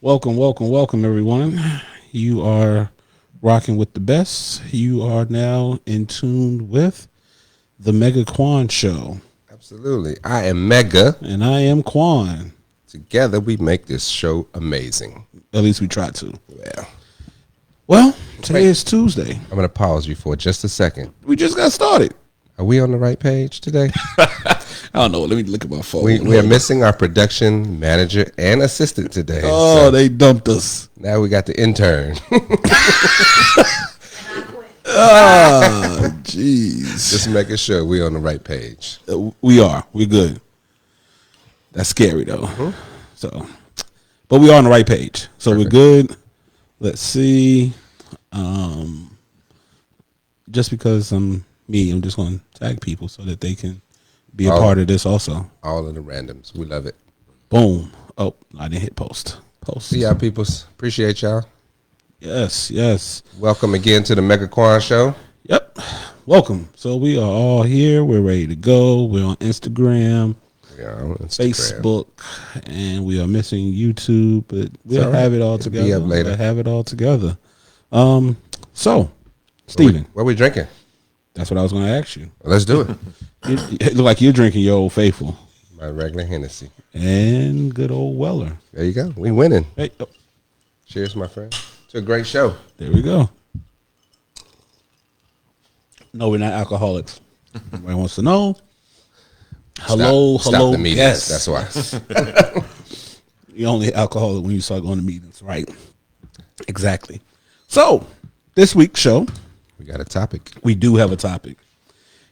Welcome, everyone. You are rocking with the best. You are now in tune with the Mega Quan Show. Absolutely. I am Mega. And I am Quan. Together, we make this show amazing. At least we try to. Yeah. Well, today is Tuesday. I'm going to pause you for just a second. We just got started. Are we on the right page today? I don't know. Let me look at my phone. We are missing our production manager and assistant today. Oh, so they dumped us. Now we got the intern. Oh, jeez. Just making sure we're on the right page. We are. We're good. That's scary, though. Mm-hmm. So, but we are on the right page. So Perfect. We're good. Let's see. Just because I'm just going to tag people so that they can be a part of this also. All of the randoms. We love it. Boom. Oh, I didn't hit post. See y'all, peoples. Appreciate y'all. Yes. Welcome again to the Mega Quan Show. Yep. Welcome. So we are all here. We're ready to go. We're on Instagram. Facebook, and we are missing YouTube, but we'll have it all together. Be up later. We'll have it all together. So, Steven. What are we drinking? That's what I was going to ask you. Well, let's do it. It look like you're drinking your Old Faithful. My regular Hennessy. And good old Weller. There you go. We winning. Hey. Oh. Cheers, my friend. To a great show. There we go. No, we're not alcoholics. Everybody wants to know. Hello. Stop the meetings. Yes. That's why. You're only alcoholic when you start going to meetings, right? Exactly. So, this week's show, we got a topic. We do have a topic,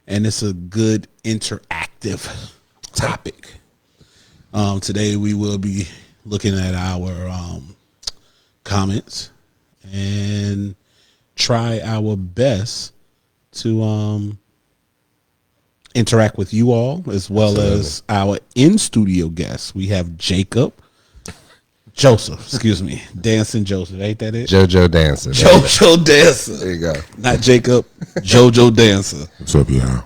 and it's a good interactive topic. Today, we will be looking at our comments and try our best to interact with you all as well Absolutely. As our in-studio guests. We have Joseph, Dancing Joseph. Ain't that it? JoJo Dancer. JoJo Dancer. There you go. Not Jacob, JoJo Dancer. What's up, y'all?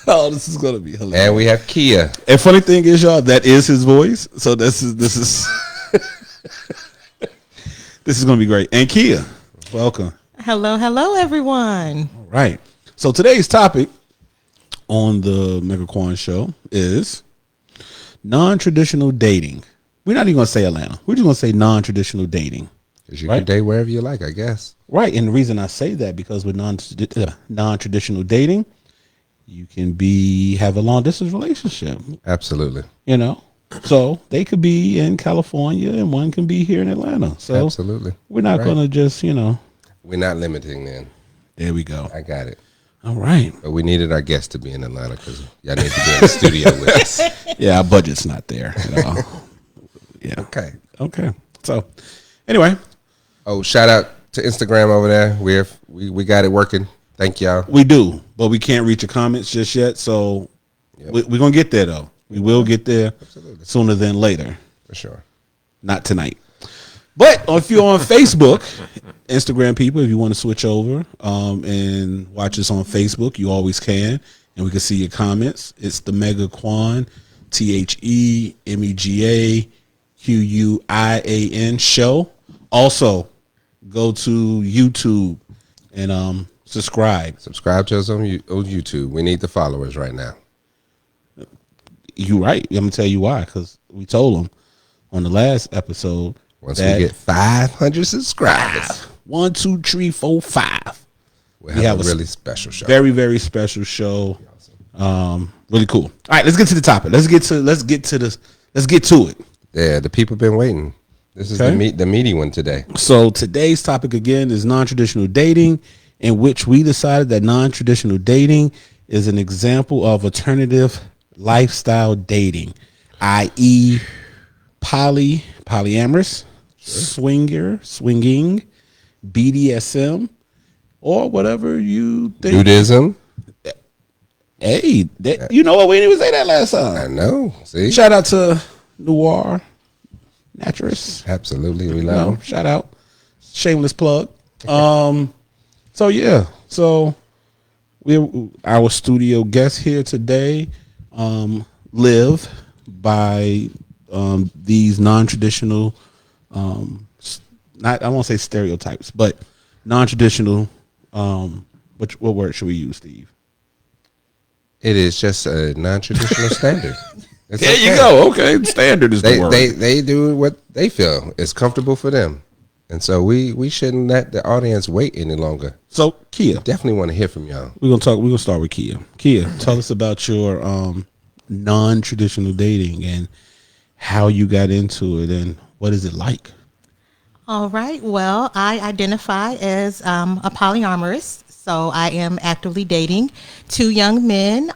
Oh, this is going to be hilarious. And we have Kia. And funny thing is, y'all, that is his voice. So this is this is going to be great. And Kia, welcome. Hello, everyone. All right. So today's topic on the Mega Quan Show is non-traditional dating. We're not even going to say Atlanta. We're just going to say non-traditional dating. Because you can date wherever you like, I guess. Right. And the reason I say that because with non-traditional dating, you can have a long-distance relationship. Absolutely. You know? So they could be in California and one can be here in Atlanta. So absolutely. We're not going to just, We're not limiting then. There we go. I got it. All right. But we needed our guests to be in Atlanta because y'all need to be in the studio with us. Yeah, our budget's not there at all. Yeah. Okay. So, anyway. Oh, shout out to Instagram over there. We got it working. Thank y'all. We do, but we can't reach your comments just yet. So, we're going to get there, though. We will get there sooner than later. For sure. Not tonight. But if you're on Facebook, Instagram people, if you want to switch over and watch us on Facebook, you always can. And we can see your comments. It's the Mega Quan, TheMegaQuian show. Also, go to YouTube and subscribe. Subscribe to us on YouTube. We need the followers right now. You're right. I'm going to tell you why, because we told them on the last episode. Once we get 500 subscribers. 1, 2, 3, 4, 5. We have a really special show. Very, very special show. Really cool. All right, let's get to the topic. Let's get to it. Yeah, the people been waiting. This is the meaty one today. So today's topic again is non-traditional dating, in which we decided that non-traditional dating is an example of alternative lifestyle dating, i.e. polyamorous, swinging, BDSM, or whatever you think. Nudism. Hey, you know what? We didn't even say that last time. I know. See? Shout out to Noir Naturist. Absolutely. We love him. Shout out. Shameless plug. So, yeah. So, our studio guest here today live by these non-traditional, not I won't say stereotypes, but non-traditional. What word should we use, Steve? It is just a non-traditional standard. It's There you okay. go. Okay, standard is the word. They do what they feel is comfortable for them, and so we shouldn't let the audience wait any longer. So Kia, Definitely want to hear from y'all. we're gonna start with Kia. Kia, tell us about your non-traditional dating and how you got into it and what is it like? All right. Well, I identify as a polyamorous. So I am actively dating two young men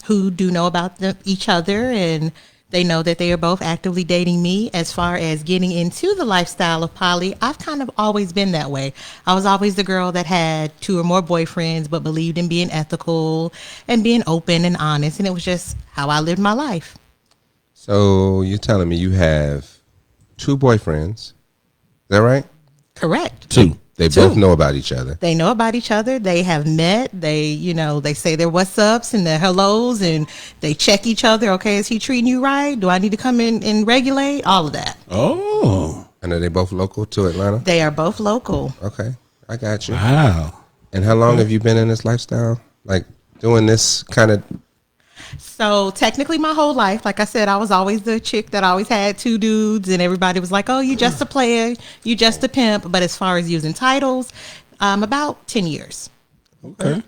who do know about each other, and they know that they are both actively dating me. As far as getting into the lifestyle of poly, I've kind of always been that way. I was always the girl that had two or more boyfriends, but believed in being ethical and being open and honest. And it was just how I lived my life. So you're telling me you have two boyfriends? Is that right? Correct. Two. They Two. both know about each other. They know about each other. They have met. They, they say their what's ups and their hellos, and they check each other. Okay, is he treating you right? Do I need to come in and regulate? All of that. Oh, And are they both local to Atlanta? They are both local. Okay, I got you. wow. And how long have you been in this lifestyle? Like doing this kind of? So technically my whole life, like I said, I was always the chick that always had two dudes, and everybody was like, oh, you just a player, you just a pimp. But as far as using titles, about 10 years. Okay.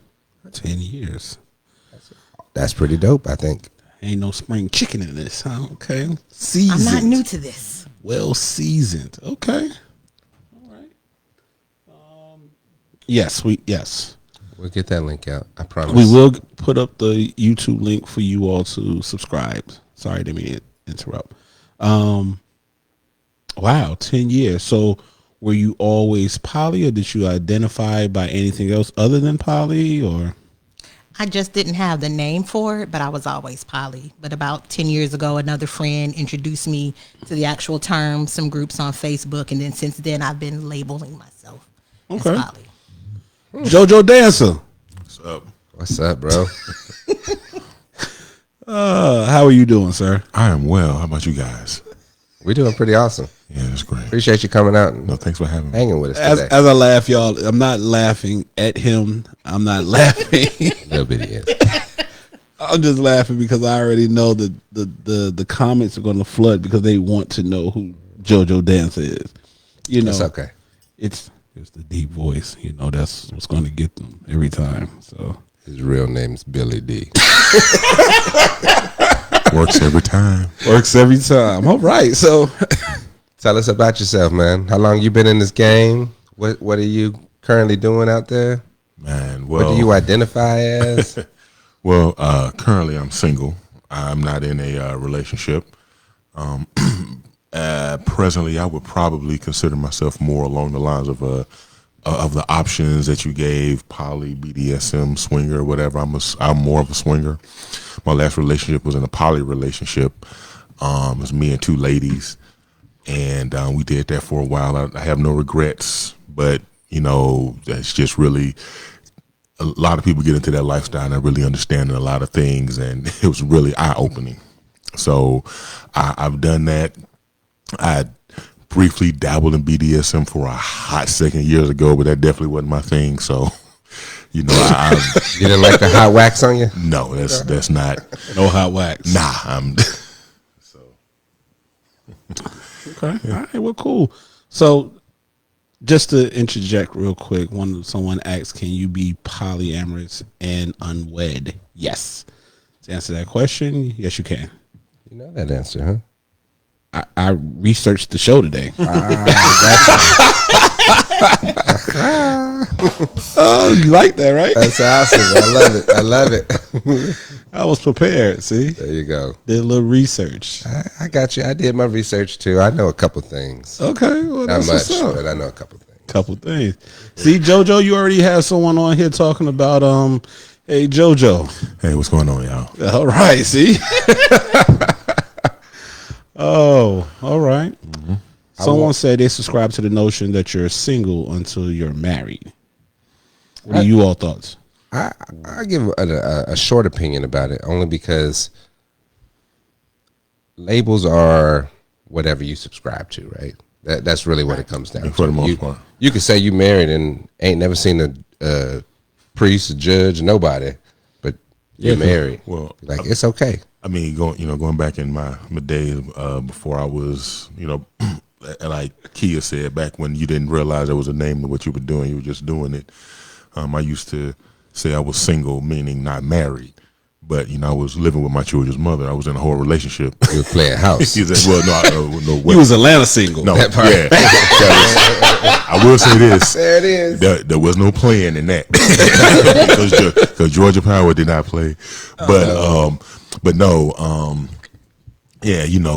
10 years. That's pretty dope, I think. Ain't no spring chicken in this, huh? Okay. I'm Seasoned. not new to this. Well seasoned. Okay. All right. Yes. We'll get that link out. I promise. We will put up the YouTube link for you all to subscribe. Sorry, didn't mean to interrupt. Wow, 10 years. So were you always poly, or did you identify by anything else other than poly, or? I just didn't have the name for it, but I was always poly. But about 10 years ago, another friend introduced me to the actual term, some groups on Facebook, and then since then I've been labeling myself as Okay. poly. JoJo Dancer. What's up, bro? How are you doing, sir? I am well. How about you guys? We're doing pretty awesome. Yeah, that's great. Appreciate you coming out and No, thanks for having me. hanging with us As today. I laugh, y'all, I'm not laughing at him. I'm not laughing. A little bit is. I'm just laughing because I already know that the comments are going to flood because they want to know who JoJo Dancer is. You know, It's okay. It's the deep voice. You know, that's what's going to get them every time. So His real name's Billy D. Works every time. works every time. All right. So Tell us about yourself, man. How long you been in this game? What are you currently doing out there? Man, What do you identify as? well, currently I'm single. I'm not in a relationship. Presently, I would probably consider myself more along the lines of the options that you gave: poly, BDSM, swinger, whatever. I'm more of a swinger. My last relationship was in a poly relationship. It was me and two ladies, and we did that for a while. I have no regrets, but that's just really. A lot of people get into that lifestyle and really understanding a lot of things, and it was really eye-opening. So I've done that. I briefly dabbled in BDSM for a hot second years ago, but that definitely wasn't my thing. So, I You didn't like the hot wax on you? no, that's not. no hot wax. Nah, I'm. So Okay. All right. Well, cool. So just to interject real quick, someone asked, can you be polyamorous and unwed? Yes. To answer that question, yes, you can. You know that answer, huh? I researched the show today. Oh, you like that, right? That's awesome. I love it. I love it. I was prepared. See, There you go. did a little research. I got you. I did my research too. I know a couple things. Okay, well, Not that's much, what's up. but I know a couple things. Couple things. See, JoJo, you already have someone on here talking about Hey, JoJo. hey, what's going on, y'all? All right. See. Oh, all right. Someone said they subscribe to the notion that you're single until you're married. What are you all thoughts? I give a short opinion about it only because labels are whatever you subscribe to, right? That's really what it comes down to. For the most part. You could say you married and ain't never seen a priest, a judge, nobody, but you're married. Well, like it's okay. I mean, going back in my days before I was, like Kia said, back when you didn't realize there was a name to what you were doing, you were just doing it. I used to say I was single, meaning not married. But, I was living with my children's mother. I was in a whole relationship. You were playing house. He said, well, no. You was Atlanta single. No, yeah. I will say this. There it is. There was no playing in that. Because Georgia Power did not play. But no,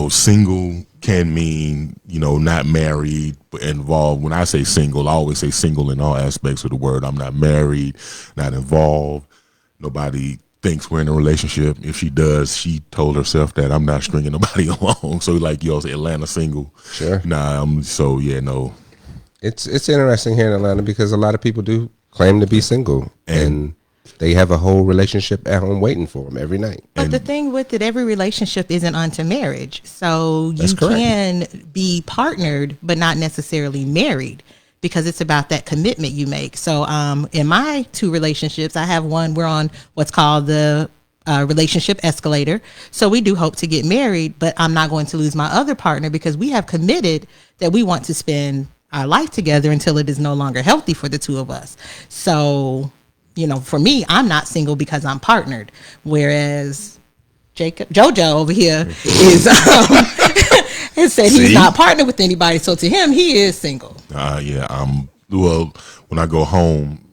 single can mean, not married, but involved. When I say single, I always say single in all aspects of the word. I'm not married, not involved. Nobody thinks we're in a relationship. If she does, she told herself that I'm not stringing nobody along. So like y'all say, Atlanta single. Sure. Nah, no. It's interesting here in Atlanta because a lot of people do claim to be single and they have a whole relationship at home waiting for them every night. But the thing with it, every relationship isn't unto marriage. So you correct. can be partnered, but not necessarily married, because it's about that commitment you make. So in my 2 relationships, I have one, we're on what's called the relationship escalator. So we do hope to get married, but I'm not going to lose my other partner because we have committed that we want to spend our life together until it is no longer healthy for the 2 of us. So, for me, I'm not single because I'm partnered. Whereas JoJo over here is and said he's not partnered with anybody. So to him, he is single. Well, when I go home,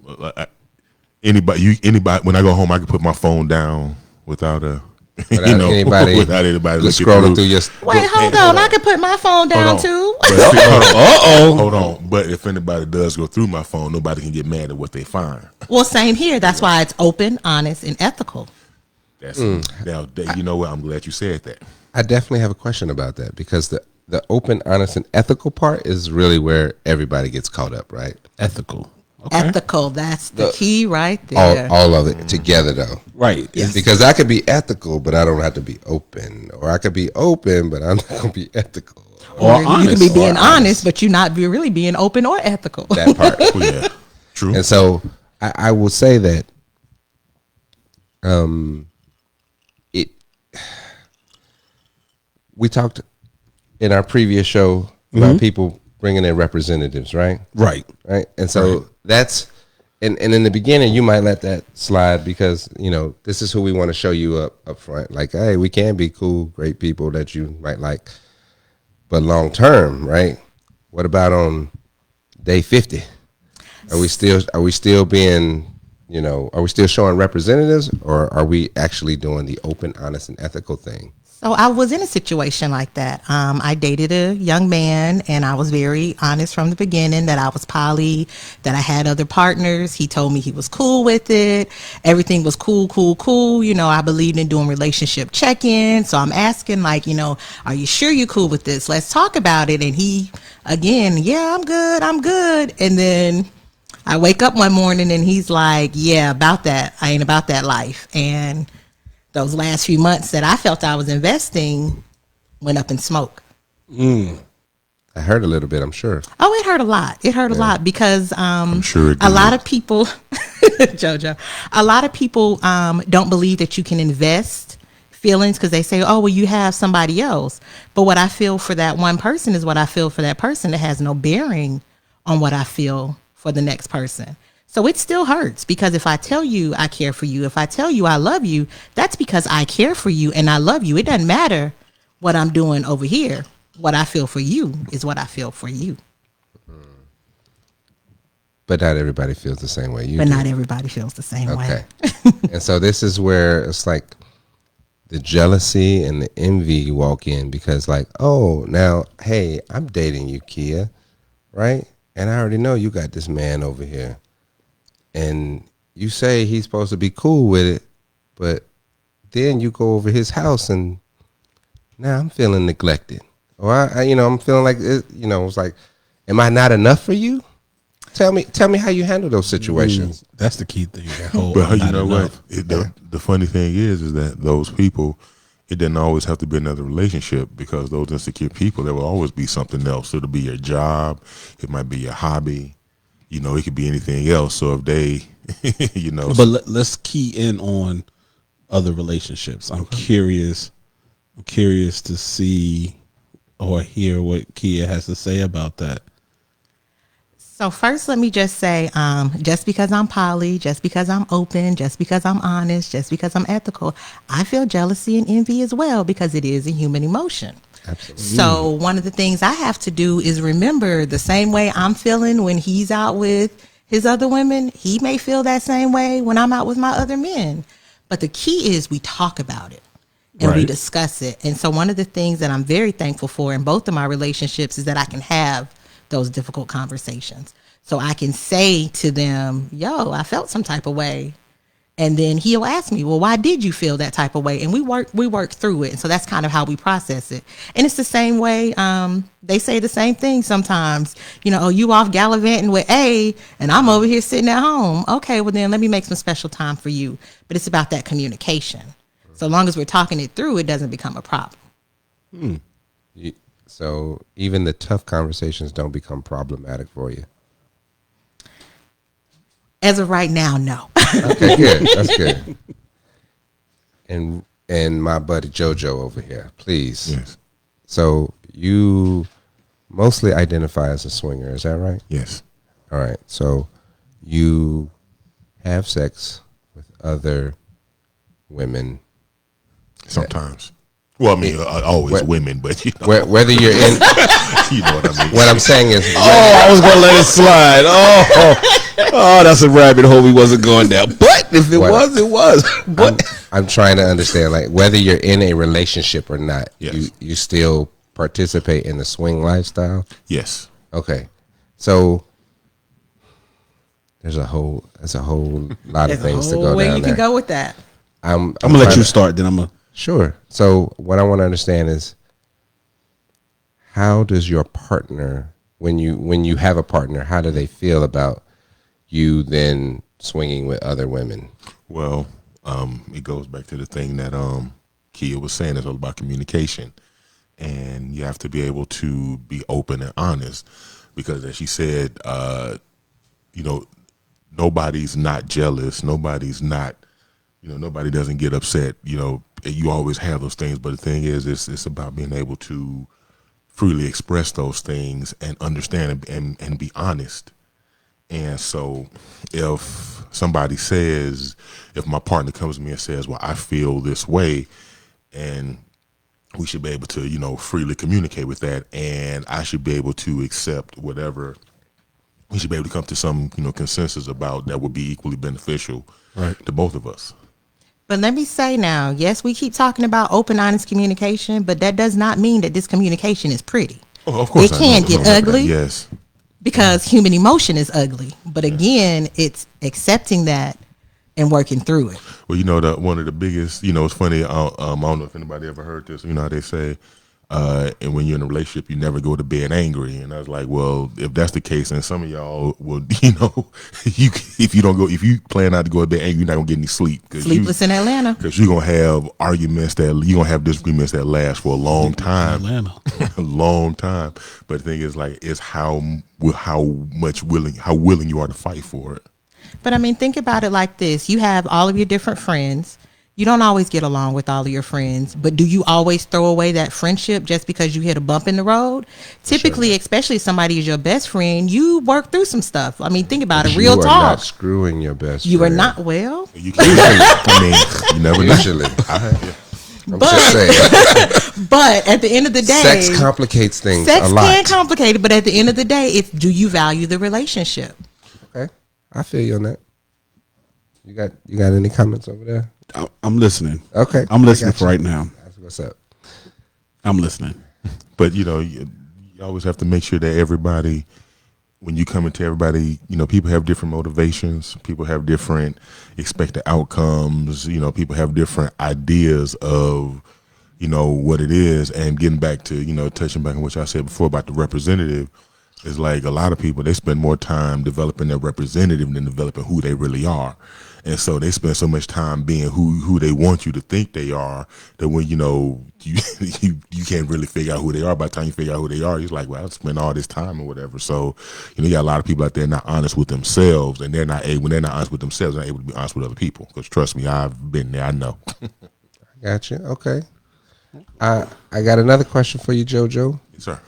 anybody. When I go home, I can put my phone down without anybody scrolling through your. Wait, hold on. I can put my phone down too. Hold on. But if anybody does go through my phone, nobody can get mad at what they find. Well, same here. That's why it's open, honest, and ethical. Now, you know what? I'm glad you said that. I definitely have a question about that because the open, honest, and ethical part is really where everybody gets caught up, right? Ethical. Okay. Ethical. That's the key right there. All of it together, though. Right. Yes. Because I could be ethical, but I don't have to be open. Or I could be open, but I'm not going to be ethical. Or you can be being honest, but you're not really being open or ethical. That part. Yeah. True. And so I will say that we talked in our previous show about people bringing in representatives, right? Right. And so that's, and in the beginning, you might let that slide because, this is who we want to show you up front. Like, hey, we can be cool, great people that you might like. But long term, right? What about on day 50? Are we still being, are we still showing representatives, or are we actually doing the open, honest, and ethical thing? So I was in a situation like that. I dated a young man, and I was very honest from the beginning that I was poly, that I had other partners. He told me he was cool with it. Everything was cool. I believed in doing relationship check-ins. So I'm asking, are you sure you're cool with this? Let's talk about it. And he, again, yeah, I'm good. And then I wake up one morning and he's like, yeah, about that. I ain't about that life. And those last few months that I felt I was investing went up in smoke. I heard a little bit, I'm sure. Oh, it hurt a lot. It hurt a lot because I'm sure it a lot of people, JoJo, a lot of people don't believe that you can invest feelings because they say, oh, well, you have somebody else. But what I feel for that one person is what I feel for that person. It has no bearing on what I feel for the next person. So it still hurts because if I tell you I care for you, if I tell you I love you, that's because I care for you and I love you. It doesn't matter what I'm doing over here. What I feel for you is what I feel for you. But not everybody feels the same way you do. But not everybody feels the same way. And so this is where it's like the jealousy and the envy walk in because now, hey, I'm dating you, Kia, right? And I already know you got this man over here. And you say he's supposed to be cool with it, but then you go over his house and now I'm feeling neglected. Or I'm feeling like, it's like, am I not enough for you? Tell me how you handle those situations. That's the key thing. That whole, But you not know enough. what? The funny thing is that those people, it doesn't always have to be another relationship, because those insecure people, there will always be something else. It'll be your job. It might be your hobby. You know, it could be anything else. So if they, you know. But let's key in on other relationships. I'm curious. I'm curious to see or hear what Kia has to say about that. So first, let me just say, just because I'm poly, just because I'm open, just because I'm honest, just because I'm ethical, I feel jealousy and envy as well, because it is a human emotion. Absolutely. So one of the things I have to do is remember the same way I'm feeling when he's out with his other women, he may feel that same way when I'm out with my other men. But the key is we talk about it and we Right. discuss it. And so one of the things that I'm very thankful for in both of my relationships is that I can have those difficult conversations. So I can say to them, yo, I felt some type of way. And then he'll ask me, well, why did you feel that type of way? And we work through it. And so that's kind of how we process it. And it's the same way. They say the same thing sometimes, you know, oh, you off gallivanting with A and I'm over here sitting at home. Okay, well then let me make some special time for you. But it's about that communication. So long as we're talking it through, it doesn't become a problem. So even the tough conversations don't become problematic for you. As of right now, no. Okay, good. That's good. And my buddy JoJo over here, please. Yes. So you mostly identify as a swinger, is that right? Yes. All right. So you have sex with other women. Sometimes. Well, I mean, always women, but you know, Whether you're in, you know what I mean. what I'm saying is, I was gonna let it slide. Oh, that's a rabbit hole we wasn't going down. But if it What? was, it was. But I'm trying to understand, like, whether you're in a relationship or not, Yes. you still participate in the swing lifestyle. Yes. Okay, so there's a whole lot of There's a things to whole go way down you there. can go with that. I'm I'm gonna let trying you to- start. Then I'm gonna. Sure. So what I want to understand is, how does your partner, when you have a partner, how do they feel about you then swinging with other women? Well, it goes back to the thing that Kia was saying. It's all about communication, and you have to be able to be open and honest, because as she said, you know, nobody's not jealous. Nobody's not, you know, nobody doesn't get upset. You know, you always have those things, but the thing is, it's about being able to freely express those things and understand and be honest. And so if somebody says, if my partner comes to me and says, well, I feel this way, and we should be able to, you know, freely communicate with that, and I should be able to accept whatever, we should be able to come to some, you know, consensus about that would be equally beneficial to both of us. But let me say now, yes, we keep talking about open, honest communication, but that does not mean that this communication is pretty. Oh, of course, It can get that. ugly. Yes. Because human emotion is ugly. But again, it's accepting that and working through it. Well, you know, one of the biggest, you know, it's funny. I don't know if anybody ever heard this. You know how they say, and when you're in a relationship, you never go to bed angry. And I was like, well, if that's the case, then some of y'all will, you know, if you plan not to go to bed angry, you're not gonna get any sleep. Sleepless in Atlanta. Because you're gonna have arguments you're gonna have disagreements that last for a long time. Atlanta. A long time. But the thing is, like, it's how willing you are to fight for it. But I mean, think about it like this. You have all of your different friends. You don't always get along with all of your friends, but do you always throw away that friendship just because you hit a bump in the road? Typically, especially if somebody is your best friend, you work through some stuff. I mean, think about it. Real you are talk. not screwing your best You are friend. not, well, You can, I mean, you never know. Usually. I'm just saying. but at the end of the day, Sex complicates things sex a lot. can complicate it, but at the end of the day, it's do you value the relationship? Okay, I feel you on that. You got any comments over there? I'm listening. Okay, I'm listening I got for you. right now. That's what's up. I'm listening. But you know, you always have to make sure that everybody, when you come into everybody, you know, people have different motivations. People have different expected outcomes. You know, people have different ideas of, you know, what it is. And getting back to, you know, touching back on what I said before about the representative, It's like a lot of people, they spend more time developing their representative than developing who they really are. And so they spend so much time being who they want you to think they are that when, you can't really figure out who they are. By the time you figure out who they are, you're like, well, I spent all this time or whatever. So, you got a lot of people out there not honest with themselves, and when they're not honest with themselves, they're not able to be honest with other people. Because trust me, I've been there. I know. I got you. Okay. I got another question for you, JoJo. Yes, sir.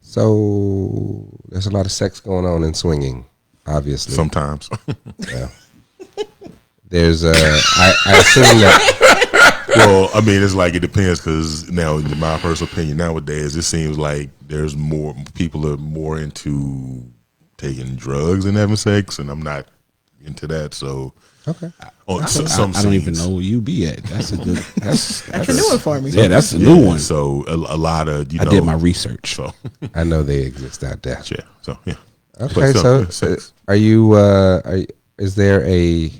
So there's a lot of sex going on in swinging, obviously. Sometimes. Yeah. There's I assume that. Well, I mean, it's like it depends because now, in my personal opinion, nowadays it seems like there's more people are more into taking drugs and having sex, and I'm not into that. So, Okay. I don't even know where you be at. That's a good. That's That's a new one for me. Yeah, that's a new one. So a lot of I did my research. So I know they exist out there. yeah. So yeah. Okay, But so are you? Is there a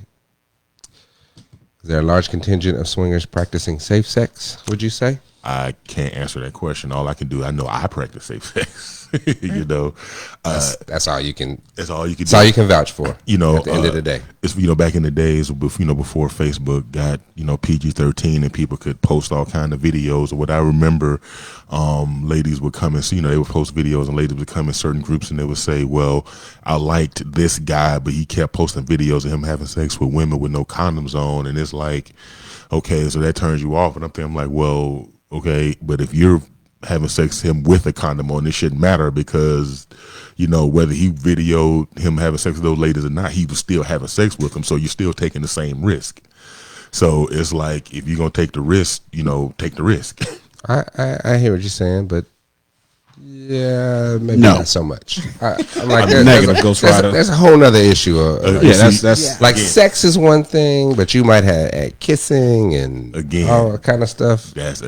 large contingent of swingers practicing safe sex? Would you say? I can't answer that question. All I can do, I know I practice safe sex. That's all you can. That's all you can. That's all you can vouch for. At the end of the day, it's back in the days, before Facebook got PG-13 and people could post all kind of videos. Or what I remember, ladies would come and they would post videos, and ladies would come in certain groups and they would say, "Well, I liked this guy, but he kept posting videos of him having sex with women with no condoms on," and it's like, okay, so that turns you off, and I'm like, well, okay, but if you're having sex with him with a condom on, it shouldn't matter because, whether he videoed him having sex with those ladies or not, he was still having sex with them. So you're still taking the same risk. So it's like, if you're going to take the risk, take the risk. I hear what you're saying, but yeah, maybe No. not so much. I'm like, Negative Ghost Rider. There's a whole nother issue. That's like sex is one thing, but you might have kissing and all that kind of stuff. That's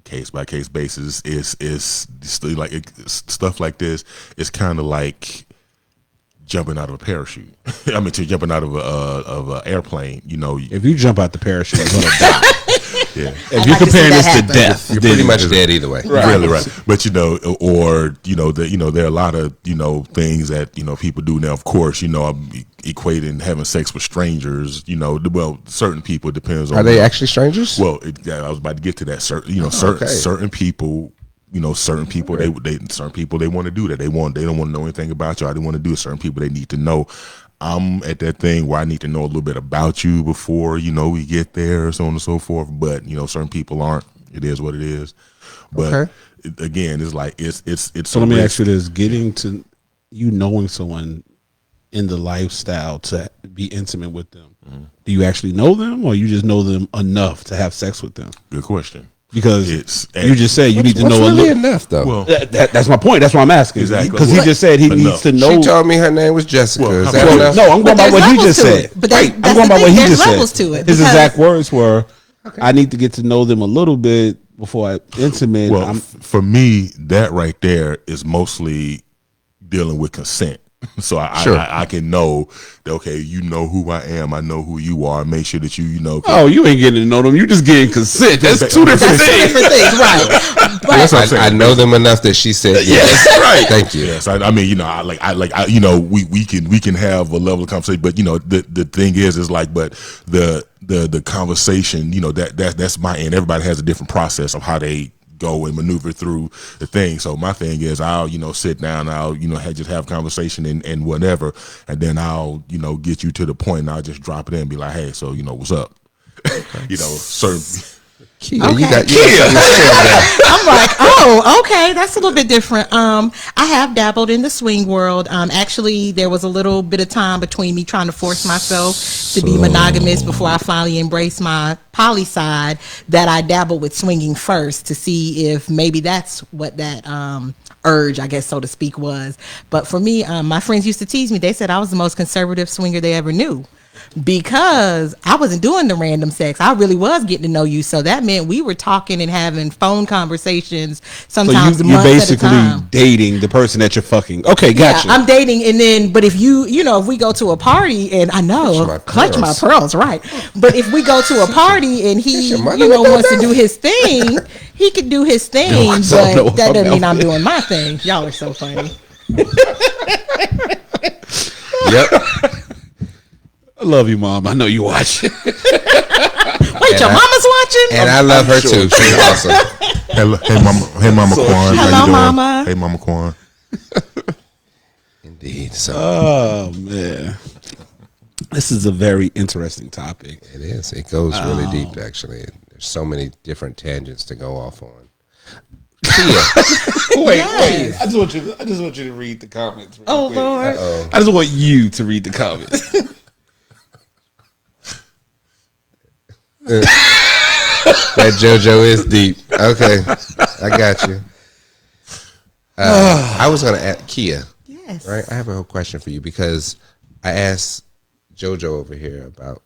case by case basis. Is still like stuff like this. It's kind of like jumping out of a parachute. I mean, jumping out of an airplane. if you jump out the parachute, you're gonna die. Yeah. If you're comparing this to death, You're pretty much dead either way. Really right. But there are a lot of things that people do now. Of course, I'm equating having sex with strangers. Certain people, it depends on. Are they actually strangers? Well, I was about to get to that. Certain people. Certain people certain people they want to do that. They don't want to know anything about you. I don't want to do it. Certain people they need to know. I'm at that thing where I need to know a little bit about you before we get there, so on and so forth. But certain people aren't. It is what it is. But again, it's like it's. So let me ask you this: getting to knowing someone in the lifestyle to be intimate with them, do you actually know them, or you just know them enough to have sex with them? Good question. Because you just said you need to know really enough, though. Well, that's my point. That's why I'm asking. Exactly. Because he just said he needs to know. She told me her name was Jessica. Is that Well, enough? no, I'm going by what he just said. But I'm that's going the by what thing, he there's just levels said. to it. His because- exact words were, "I need to get to know them a little bit before I intimate." Well, for me, that right there is mostly dealing with consent. So I can know that, okay, you know who I am, I know who you are, make sure that you know. Oh, you ain't getting to know them. You just getting consent. That's two different things. right? But I know them enough that she said yes. Right. Thank you. Yes, I mean, we can have a level of conversation, but the thing is like, but the conversation, that's my end. Everybody has a different process of how they go and maneuver through the thing. So my thing is, I'll sit down, I'll just have conversation and whatever, and then I'll get you to the point, and I'll just drop it in and be like, hey, so what's up? Certain. Kia, Okay. you got I'm like, oh, okay, that's a little bit different. I have dabbled in the swing world. Actually, there was a little bit of time between me trying to force myself to be monogamous before I finally embraced my poly side that I dabbled with swinging first to see if maybe that's what that urge, I guess, so to speak, was. But for me, my friends used to tease me. They said I was the most conservative swinger they ever knew, because I wasn't doing the random sex. I really was getting to know you. So that meant we were talking and having phone conversations sometimes So you're months at a basically time. dating the person that you're fucking. Okay, gotcha. Yeah, I'm dating, and then, but if if we go to a party, and I know, clutch my pearls, right? But if we go to a party and he, wants to do his thing, he could do his thing, but that doesn't mean I'm doing my thing. Y'all are so funny. Yep. I love you, Mom. I know you watch. Wait, your mama's watching? And I love her too. She's awesome. Hey, Mama Kwan. How Hello, you doing? Mama. Hey, Mama Kwan. Indeed. So Oh man, this is a very interesting topic. it is. It goes really deep, actually. There's so many different tangents to go off on. Wait. I just want you to read the comments. Oh, Lord. I just want you to read the comments. That JoJo is deep. Okay, I got you. I was going to ask Kia. Yes. Right, I have a whole question for you because I asked JoJo over here about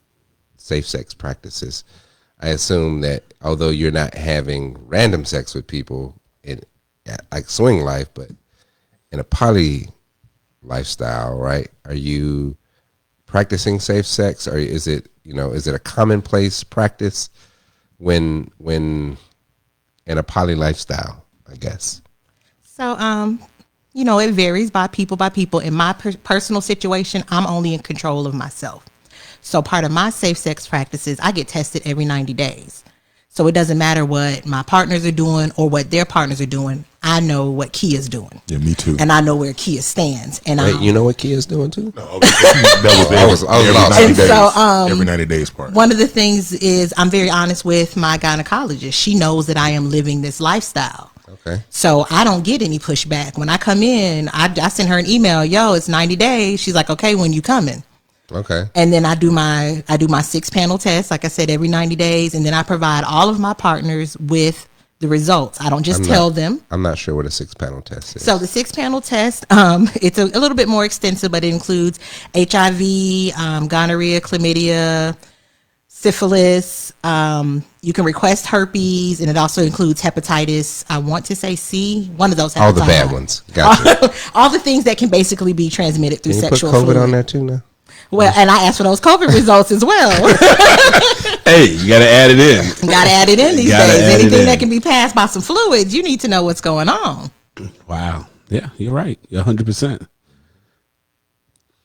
safe sex practices. I assume that although you're not having random sex with people in like swing life, but in a poly lifestyle, right? Are you practicing safe sex, or is it a commonplace practice when in a poly lifestyle? I guess. So, it varies by people. In my personal situation, I'm only in control of myself. So part of my safe sex practices, I get tested every 90 days. So it doesn't matter what my partners are doing or what their partners are doing. I know what Kia's doing. Yeah, me too. And I know where Kia stands. And Wait, you know what Kia's doing too? No, that was I was every lost. 90 And days. so, Every 90 days part. one of the things is I'm very honest with my gynecologist. She knows that I am living this lifestyle. Okay. So I don't get any pushback. When I come in, I send her an email, yo, it's 90 days. She's like, okay, when you coming? Okay. And then I do my 6-panel test, like I said, every 90 days. And then I provide all of my partners with the results. I don't just tell them. I'm not sure what a 6-panel test is. So the 6-panel test, it's a little bit more extensive, but it includes HIV, gonorrhea, chlamydia, syphilis. You can request herpes, and it also includes hepatitis. I want to say C, one of those. All the bad ones. Gotcha. All the things that can basically be transmitted through Can you sexual put COVID fluid. on there too now? Well, and I asked for those COVID results as well. Hey, you got to add it in. Got to add it in these Gotta days. add it Anything in. that can be passed by some fluids, you need to know what's going on. Wow. Yeah, you're right. You're 100%.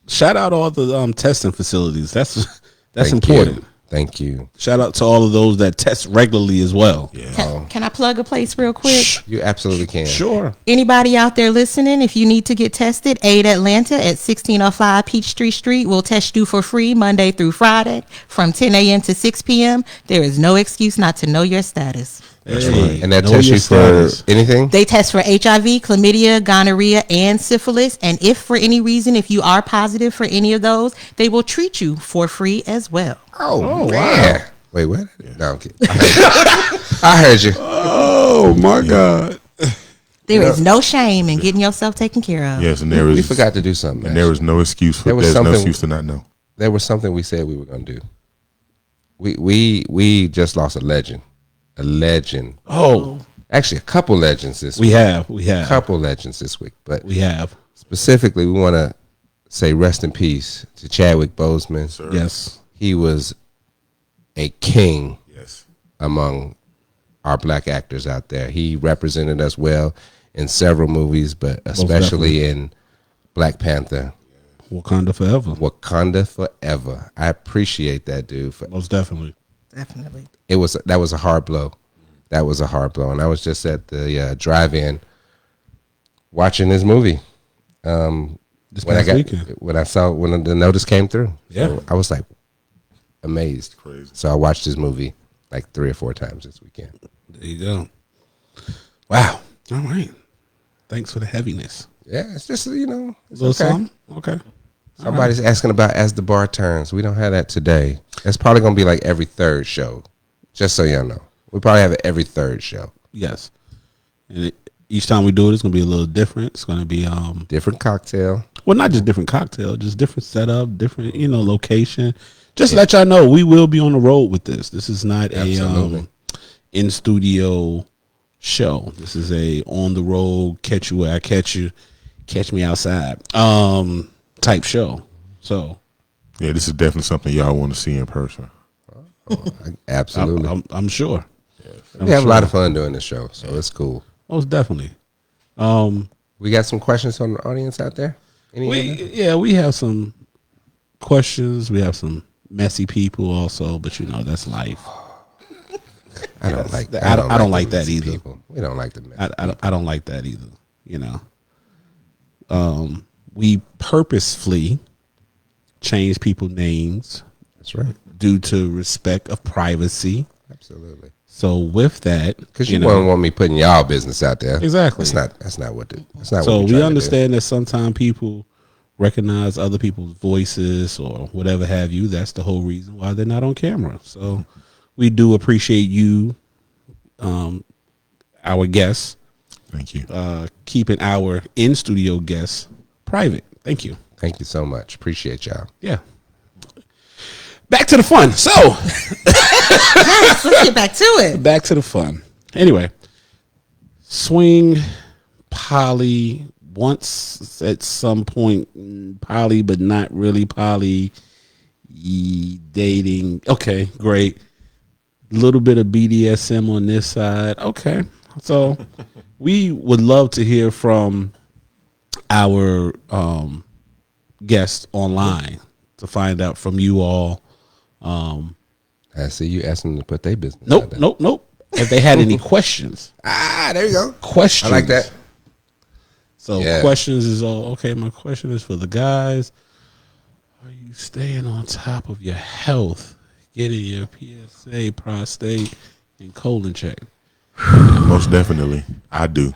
Shout out all the testing facilities. That's Thank important. you. Thank you. Shout out to all of those that test regularly as well. Yeah. Can I plug a place real quick? You absolutely can. Sure. Anybody out there listening, if you need to get tested, Aid Atlanta at 1605 Peachtree Street will test you for free Monday through Friday from 10 a.m. to 6 p.m. There is no excuse not to know your status. That's right. And that know tests your you for status. anything? They test for HIV, chlamydia, gonorrhea, and syphilis. And if for any reason, if you are positive for any of those, they will treat you for free as well. Oh man. Wow. Wait, what? No, I'm kidding. I heard you. Oh, my God. There is no shame in getting yourself taken care of. Yes, and there We is forgot to do something. and there is no excuse for There was there's no something- excuse to not know. There was something we said we were going to do. We just lost a legend. A legend. Oh, Actually, a couple legends this we week. have. A couple legends this week. But We have. specifically, we want to say rest in peace to Chadwick Boseman. Sir. Yes. He was a king Yes. among our black actors out there. He represented us well in several movies, but especially in Black Panther. Wakanda forever. Wakanda Forever. I appreciate that dude. Most definitely. Definitely. That was a hard blow. That was a hard blow. And I was just at the drive-in watching this movie. This past weekend. When the notice came through. Yeah. So I was like amazed. Crazy. So I watched this movie like 3 or 4 times this weekend. There you go. Wow. All right. Thanks for the heaviness. Yeah, it's just it's Little okay. something? Okay. Somebody's asking about As the Bar Turns. We don't have that today. It's probably gonna be like every third show. Just so y'all know, we probably have it every third show. Yes. And each time we do it, it's gonna be a little different. It's gonna be Different cocktail. well, not just different cocktail, just different setup, different location. Just let y'all know we will be on the road with this. This is not Absolutely. a in studio show. This is a on the road, catch you where I catch you, catch me outside type show. So Yeah, this is definitely something y'all want to see in person. Absolutely. I'm sure. We have a lot of fun doing this show, so it's cool. Most definitely. We got some questions from the audience out there. We have some questions. We have some messy people also, but that's life. I don't like that. I don't like that either. People. We don't like the. I don't like that either. We purposefully change people's names. That's right. Due to respect of privacy. Absolutely. So with that, because you wouldn't want me putting y'all business out there. Exactly. That's not what. That's not. So what we understand that sometimes people recognize other people's voices or whatever have you. That's the whole reason why they're not on camera. So we do appreciate you, our guests. Thank you. Keeping our in studio guests private. Thank you. Thank you so much. Appreciate y'all. Yeah. Back to the fun. So Yes, let's get back to it. back to the fun. Anyway, swing, poly, once at some point, poly, but not really poly, dating. Okay, great. Little bit of BDSM on this side. Okay. So we would love to hear from our guests online to find out from you all. I see you asking them to put their business out there. Nope. If they had any questions. There you go. Questions. I like that. So questions is all okay. My question is for the guys. Are you staying on top of your health? Getting your PSA, prostate, and colon check? Most definitely. I do.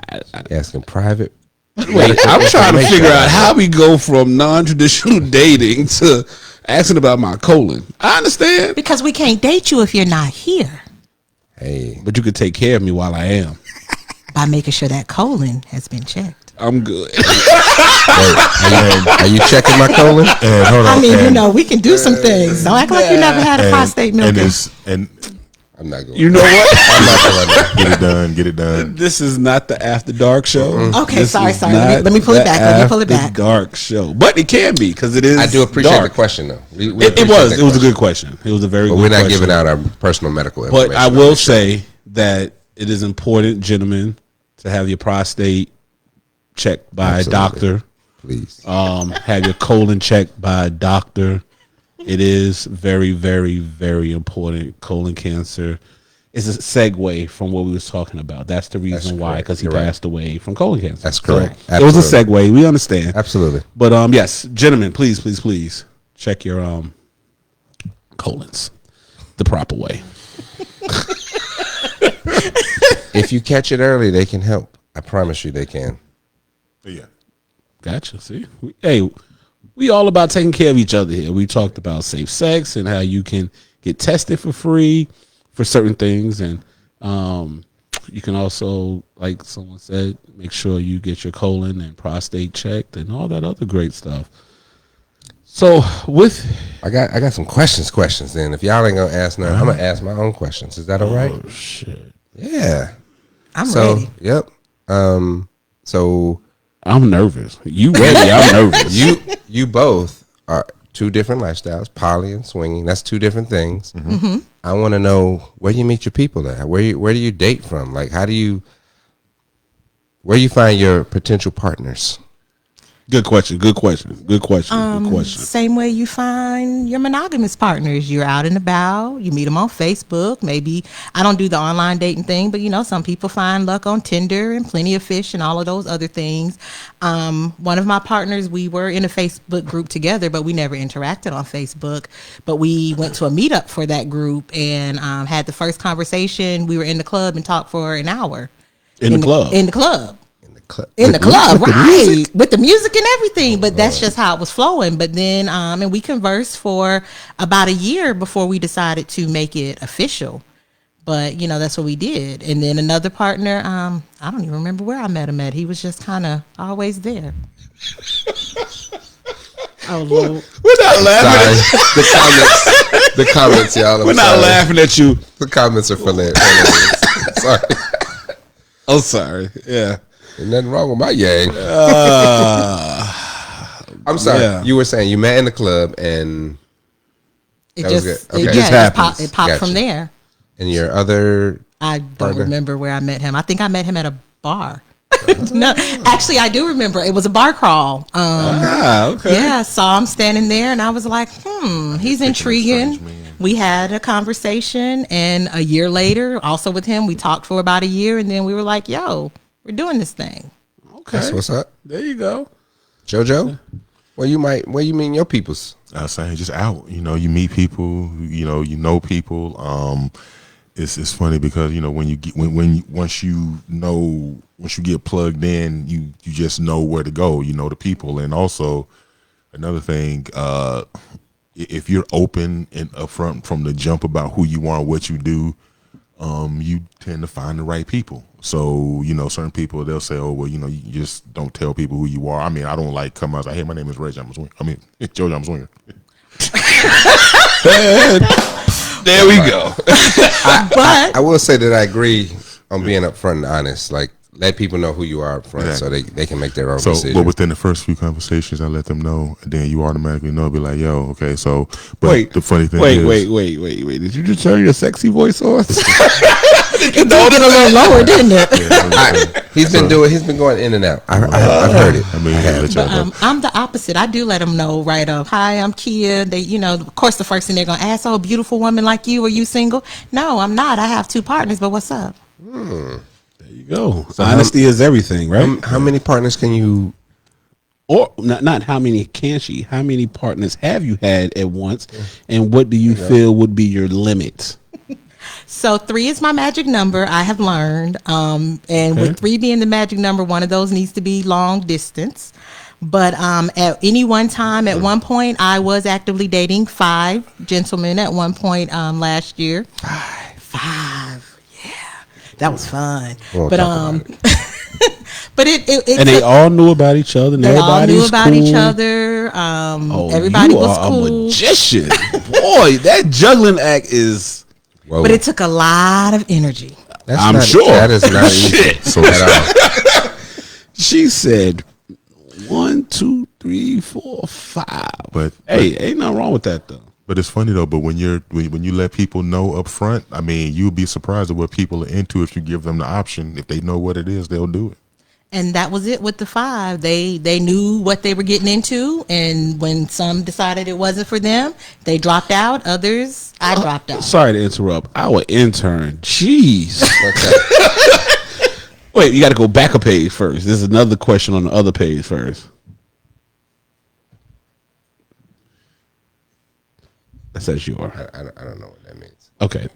Asking private. Wait, I'm trying to figure out how we go from non-traditional dating to asking about my colon. I understand. Because we can't date you if you're not here. Hey. But you could take care of me while I am. By making sure that colon has been checked. I'm good. Are you checking my colon? Hold on. I mean, we can do some things. Don't act like you never had a prostate milking. And I'm not going. You know what? I'm not going to. Get it done. This is not the After Dark show. Okay, This sorry. is Let me pull it the back. Let me pull it After back. Dark show, but it can be because it is. I do appreciate dark. the question, though. We It was a good question. It was a very. But good we're not question. giving out our personal medical information. But I will say that it is important, gentlemen, to have your prostate checked by Absolutely. a doctor. Please. Have your colon checked by a doctor. It is very, very, very important. Colon cancer is a segue from what we was talking about. That's the reason why, because he You're right. passed away from colon cancer. That's correct. So it was a segue. We understand. Absolutely. But yes, gentlemen, please check your colons the proper way. If you catch it early, they can help. I promise you they can. Yeah. Gotcha. See, we all about taking care of each other here. We talked about safe sex and how you can get tested for free for certain things, and you can also, like someone said, make sure you get your colon and prostate checked and all that other great stuff. So I got some questions. Then if y'all ain't gonna ask none, I'm gonna ask my own questions. Is that all right? Oh shit! Yeah. I'm ready. Yep. So I'm nervous. You ready? I'm nervous. you both are two different lifestyles, poly and swinging. That's two different things. Mm-hmm. I want to know where you meet your people at. Where do you date from? Like, where you find your potential partners? Good question. Same way you find your monogamous partners. You're out and about. You meet them on Facebook. Maybe I don't do the online dating thing, but some people find luck on Tinder and Plenty of Fish and all of those other things. One of my partners, we were in a Facebook group together, but we never interacted on Facebook. But we went to a meetup for that group and had the first conversation. We were in the club and talked for an hour. In the club. In the club, right, with the music and everything. But that's just how it was flowing. But then, and we conversed for about a year before we decided to make it official. But that's what we did. And then another partner, I don't even remember where I met him at. He was just kind of always there. Oh Lord, We're not laughing. Sorry. The comments, y'all. We're not laughing at you. The comments are hilarious. Sorry. Oh, sorry. Yeah. Ain't nothing wrong with my yang. I'm sorry. Yeah. You were saying you met in the club and it That was just good. Okay. it, Just yeah, happens. it popped Gotcha. from there. your other I don't Partner. remember where I met him. I think I met him at a bar. No, actually, I do remember. It was a bar crawl. Okay. Yeah, saw him standing there, and I was like, he's intriguing. strange man. We had a conversation, and a year later, also with him, we talked for about a year, and then we were like, yo, we're doing this thing. Okay. That's what's up. There you go. JoJo, where you mean your peoples? I was saying just out. You meet people. You know people. It's funny because when you get once you get plugged in, you just know where to go. You know the people, and also another thing. If you're open and upfront from the jump about who you are, what you do, you tend to find the right people. So, certain people, they'll say, oh, well, you just don't tell people who you are. I mean, I don't like come out and say, hey, my name is Reg, I'm a swinger. I mean, Joe, I'm a swinger. There we go. But I will say that I agree on being upfront and honest. Like, let people know who you are up front so they can make their own decision. But within the first few conversations, I let them know, and then you automatically know, be like, yo, okay, so, but the funny thing is. Wait. Did you just turn your sexy voice on? it did get a little lower, didn't it? He's been going in and out. I've heard it. I mean, I'm the opposite. I do let them know right up. Hi, I'm Kia. They, of course, the first thing they're going to ask, oh, a beautiful woman like you, are you single? No, I'm not. I have 2 partners, but what's up? There you go. So honesty is everything, right? How many partners can you? Or not how many can she? How many partners have you had at once? And what do you feel would be your limit? So 3 is my magic number, I have learned. With 3 being the magic number, one of those needs to be long distance. But at any one time, at one point, I was actively dating 5 gentlemen at one point last year. 5. Yeah. That was fun. But and they all knew about each other. And they all knew about cool. each other. Everybody was cool. A magician, boy. That juggling act is. Whoa. But it took a lot of energy. I'm sure that is not easy. So so she said 1, 2, 3, 4, 5. But hey, ain't nothing wrong with that though. But it's funny though. But when you let people know up front, I mean, you'll be surprised at what people are into if you give them the option. If they know what it is, they'll do it. And that was it with the 5. They knew what they were getting into, and when some decided it wasn't for them, they dropped out. Others, I dropped out. Sorry to interrupt. Our intern, jeez. Wait, you got to go back a page first. There's another question on the other page first. That says you are. I don't know what that means. Okay.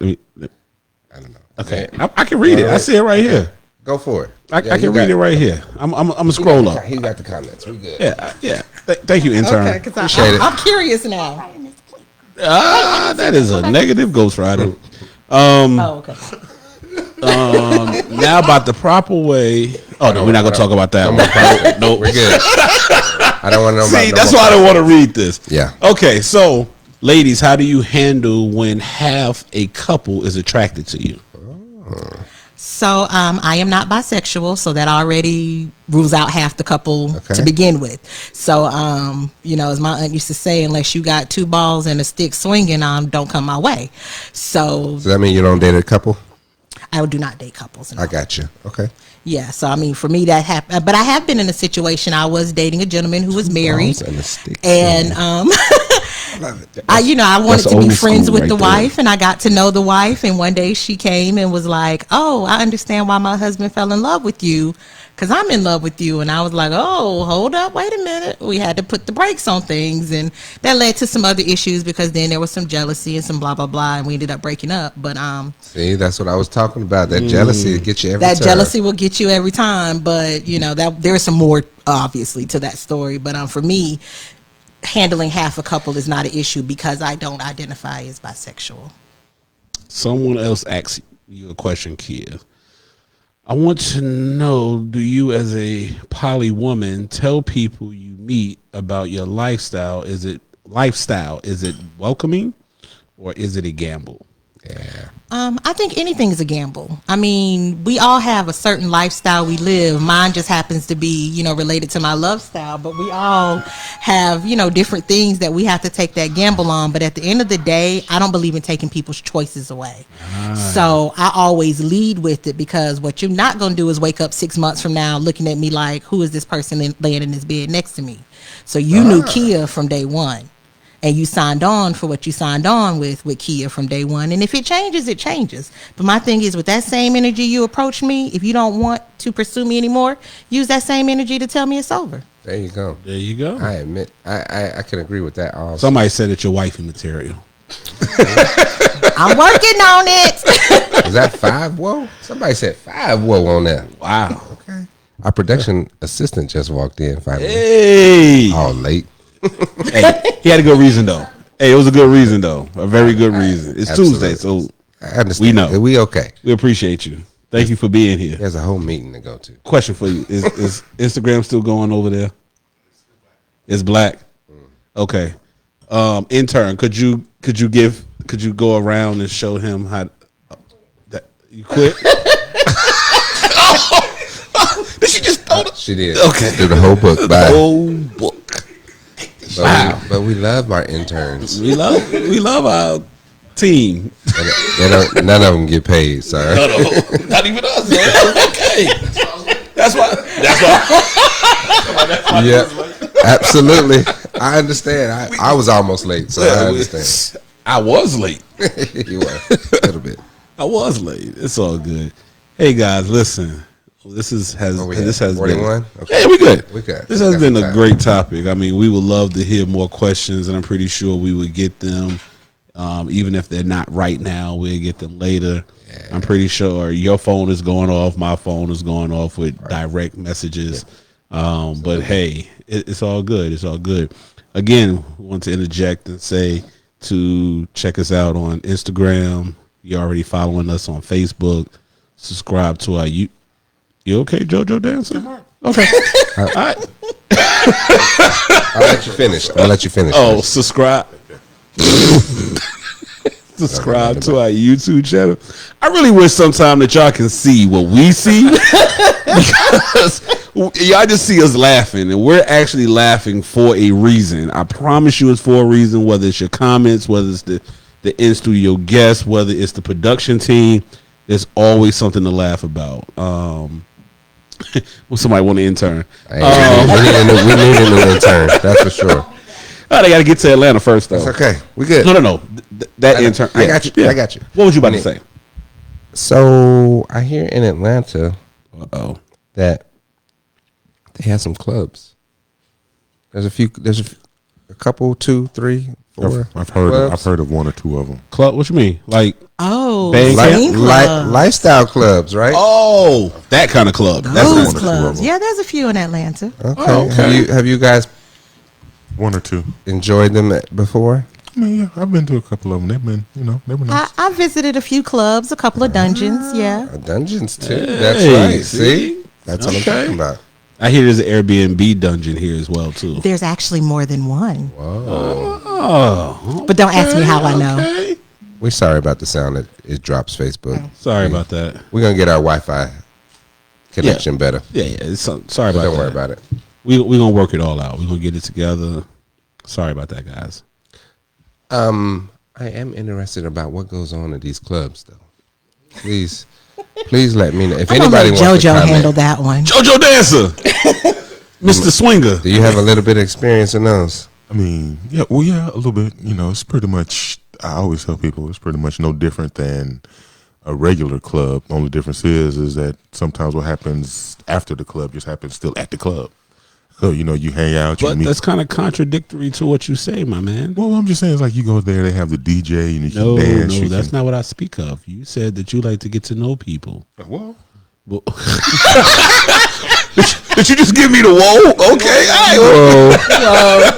I don't know. Okay. I can read it. I see it right here. Go for it. I can read it right here. I'm gonna scroll up. He got the comments. We good. Yeah. Thank you, intern. Okay, because I'm curious now. That is a negative Ghost Rider. Okay. Now about the proper way. Oh no, we're not gonna talk about that. Nope. We're good. I don't want to know about. See, that's why I don't want to read this. Yeah. Okay, so ladies, how do you handle when half a couple is attracted to you? So I am not bisexual, so that already rules out half the couple to begin with. So, as my aunt used to say, unless you got 2 balls and a stick swinging, don't come my way. So does that mean you don't date a couple? I do not date couples. No. I got you. Okay. Yeah, so I mean, for me that happened, but I have been in a situation. I was dating a gentleman who was married, and I wanted to be friends with the wife, and I got to know the wife. And one day she came and was like, "Oh, I understand why my husband fell in love with you, because I'm in love with you." And I was like, "Oh, hold up, wait a minute." We had to put the brakes on things, and that led to some other issues because then there was some jealousy and some blah blah blah, and we ended up breaking up. But see, that's what I was talking about. That jealousy will get you every time. That jealousy will get you every time. But that there is some more obviously to that story. But for me, handling half a couple is not an issue because I don't identify as bisexual. Someone else asks you a question, Kia. I want to know, do you as a poly woman tell people you meet about your lifestyle? Is it welcoming or is it a gamble? Yeah. I think anything is a gamble. I mean, we all have a certain lifestyle we live. Mine just happens to be, related to my love style, but we all have, different things that we have to take that gamble on. But at the end of the day, I don't believe in taking people's choices away. So I always lead with it, because what you're not going to do is wake up 6 months from now looking at me like, who is this person laying in this bed next to me? So you knew Kia from day one. And you signed on for what you signed on with Kia from day one. And if it changes, it changes. But my thing is, with that same energy you approach me, if you don't want to pursue me anymore, use that same energy to tell me it's over. There you go. There you go. I admit, I can agree with that also. Somebody said it's your wifey material. I'm working on it. Is that 5 whoa? Somebody said 5 whoa on that. Wow. Okay. Our production assistant just walked in finally. Hey. All late. Hey, he had a good reason though. Hey, it was a good reason though. A very good reason. It's Absolutely. Tuesday, so I understand. we know. We okay. We appreciate you. Thank you for being here. There's a whole meeting to go to. Question for you: Is Instagram still going over there? It's black. Okay. Intern, could you go around and show him how that you quit? Did she just throw it? She did. Okay. Through the whole book. Bye. Whole book. But we love our interns. We love our team. None of them get paid, sir. No, not even us. Man. Okay. That's why. Yeah, absolutely. I understand. I was almost late, so I understand. I was late. You were a little bit. I was late. It's all good. Hey guys, listen. This has 41? been. Okay. Yeah, we good. We good. This has been a great topic. I mean, we would love to hear more questions, and I'm pretty sure we would get them. Even if they're not right now, we'll get them later. Yeah. I'm pretty sure your phone is going off. My phone is going off with direct messages. Yeah. But hey, it's all good. It's all good. Again, we want to interject and say to check us out on Instagram. You're already following us on Facebook. Subscribe to our You okay, JoJo Dancer? Okay. All right. I'll let you finish. Oh, subscribe. Subscribe to our YouTube channel. I really wish sometime that y'all can see what we see, because y'all just see us laughing, and we're actually laughing for a reason. I promise you it's for a reason, whether it's your comments, whether it's the in-studio guests, whether it's the production team. There's always something to laugh about. Well, somebody want an intern. We need a new intern. That's for sure. Oh, they got to get to Atlanta first, though. That's okay. We good. No. That intern. I got you. Yeah. I got you. What was you about to say? So I hear in Atlanta that they have some clubs. There's a couple, 2, 3, 4. I've heard of 1 or 2 of them. Club? What you mean? Like lifestyle clubs, right? Oh, that kind of club. Those clubs. Yeah, there's a few in Atlanta. Okay. Okay. Have you guys 1 or 2 enjoyed them before? I mean, yeah, I've been to a couple of them. They've been, they were nice. I visited a few clubs, a couple of dungeons. Yeah, dungeons too. That's right. See, that's what I'm talking about. I hear there's an Airbnb dungeon here as well too. There's actually more than one. Whoa. Oh, but don't ask me how I know. Okay. We're sorry about the sound that it drops Facebook. Sorry about that. We're gonna get our Wi-Fi connection better. Yeah. Sorry about that. Don't worry about it. We're gonna work it all out. We're gonna get it together. Sorry about that, guys. I am interested about what goes on at these clubs, though. Please let me know if anybody wants to comment. JoJo handle that one. JoJo Dancer, Mr. Swinger. Do you have a little bit of experience in those? I mean, yeah, a little bit. It's pretty much. I always tell people it's pretty much no different than a regular club. The only difference is that sometimes what happens after the club just happens still at the club. So, you hang out. But that's kind of contradictory to what you say, my man. Well, I'm just saying, it's like you go there, they have the DJ, and you can dance. No, that's not what I speak of. You said that you like to get to know people. Well, did you just give me the whoa? Okay, all right.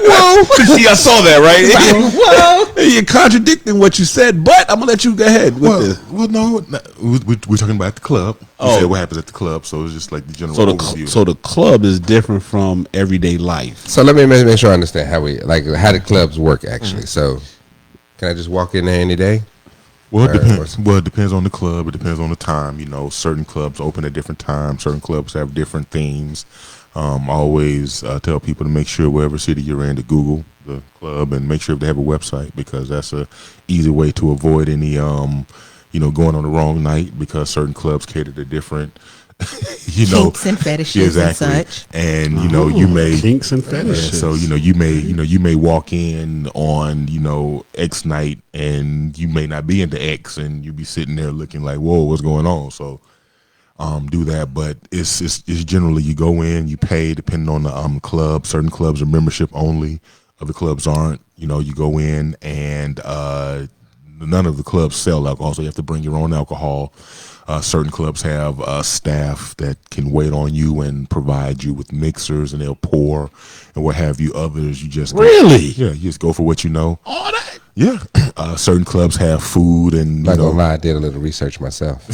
Whoa. See, I saw that, right? Whoa. You're contradicting what you said, but I'm gonna let you go ahead with this. Well, no, we're talking about the club. You said what happens at the club, so it's just like the general overview. So the club is different from everyday life. So let me make sure I understand how the clubs work actually. So can I just walk in there any day? Well, it depends. Well, it depends on the club. It depends on the time. You know, certain clubs open at different times. Certain clubs have different themes. I always tell people to make sure wherever city you're in to Google the club and make sure if they have a website, because that's a easy way to avoid any going on the wrong night, because certain clubs cater to different kinks and fetishes and such. And you may kinks and fetishes. So you may walk in on X night and you may not be into X, and you be sitting there looking like, whoa, what's going on? So do that, but it's generally you go in, you pay depending on the club. Certain clubs are membership only, other clubs aren't. You go in and none of the clubs sell alcohol, so you have to bring your own alcohol. Certain clubs have staff that can wait on you and provide you with mixers, and they'll pour and what have you. Others, you just Really? you just go for what you know. All that? Yeah. Certain clubs have food, and Not gonna lie, I did a little research myself.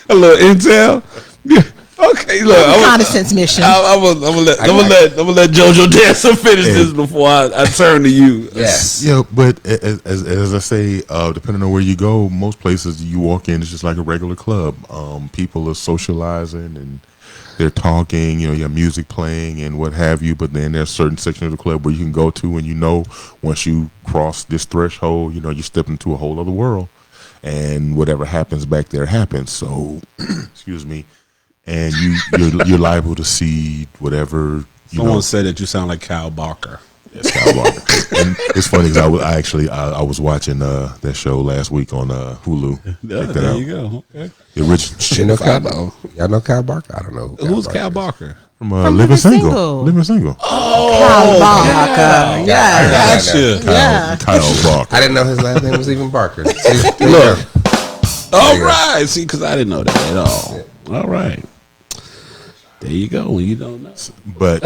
A little intel. Yeah. Okay, look. Reconnaissance mission. I'm gonna let JoJo Dancer finish this before I turn to you. Yes. Yeah, but as I say, depending on where you go, most places you walk in, it's just like a regular club. People are socializing and they're talking. You have music playing and what have you. But then there's certain section of the club where you can go to, and once you cross this threshold, you step into a whole other world, and whatever happens back there happens. So, excuse me. And you're liable to see whatever. Someone said that you sound like Kyle Barker. Yes, Kyle Barker. And it's funny because I was watching that show last week on Hulu. There you go. Okay. The original. You know y'all know Kyle Barker? I don't know. Who's Kyle Barker? From Living Single. Living Single. Kyle Barker. Yeah. Gotcha. Kyle Barker. I didn't know his last name was even Barker. See, Look. All right. See, because I didn't know that at all. All right. There you go. When you don't know, but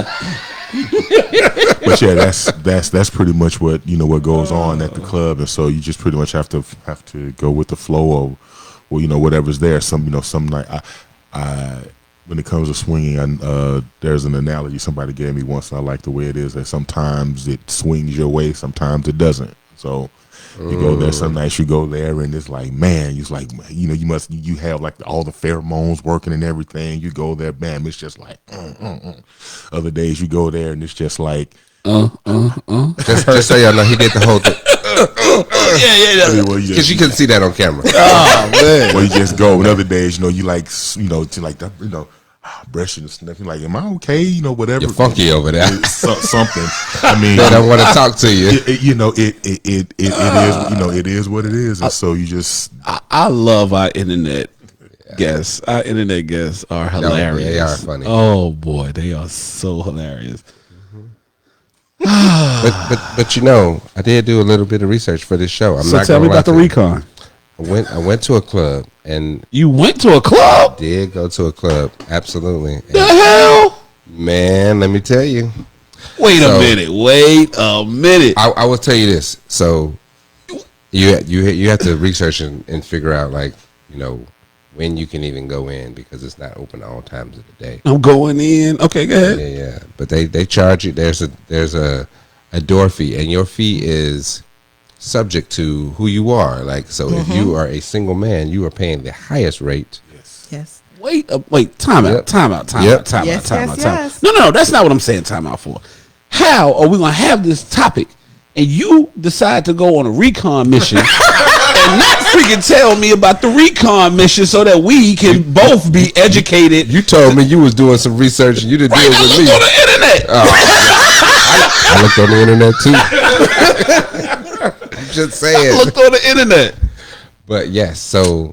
yeah, that's pretty much what what goes on at the club, and so you just pretty much have to go with the flow of whatever's there. Some night I when it comes to swinging, there's an analogy somebody gave me once, and I like the way it is that sometimes it swings your way, sometimes it doesn't. So. You go there, some nights you go there and it's like, man, you have like all the pheromones working and everything. You go there, bam, it's just like, Other days you go there and it's just like, Just so y'all know, he did the whole thing. yeah. Because you couldn't see that on camera. Oh man. Well, you just go. And other days, you like, to like the, brushing and stuff. You're like, am I okay? Whatever. You're funky over there. Something. I mean, I don't want to talk to you. It is what it is. And so you just. I love our internet guests. Our internet guests are hilarious. They are funny. Oh boy, they are so hilarious. but I did do a little bit of research for this show. So tell me about the recon. I went to a club, and you went to a club? Did go to a club, absolutely. The hell, man! Let me tell you. Wait a minute. I will tell you this. So you have to research and figure out when you can even go in, because it's not open all times of the day. I'm going in. Okay, go ahead. Yeah. But they charge you. There's a door fee, and your fee is subject to who you are. If you are a single man, you are paying the highest rate. Yes. Wait, time out. No, that's not what I'm saying time out for. How are we going to have this topic and you decide to go on a recon mission and not freaking tell me about the recon mission so that we can both be educated? You told me you was doing some research and you didn't do it with me. On the internet. I looked on the internet too. I'm just saying. I looked on the internet. But yes, so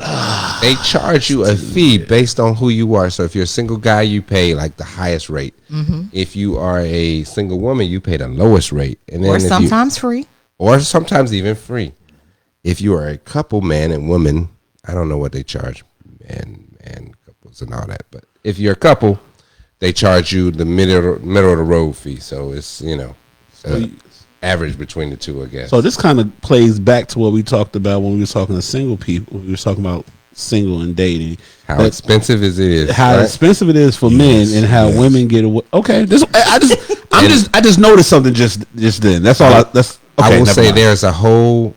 they charge you a fee based on who you are. So if you're a single guy, you pay like the highest rate. Mm-hmm. If you are a single woman, you pay the lowest rate. And then or sometimes free. Or sometimes even free. If you are a couple, man and woman, I don't know what they charge, man couples and all that. But if you're a couple, they charge you the middle of the road fee. So it's, average between the two, I guess. So this kind of plays back to what we talked about when we were talking to single people. We were talking about single and dating. How expensive it is. How expensive it is for men, and how women get away. Okay, I just noticed something just then. That's all. I will say there's a whole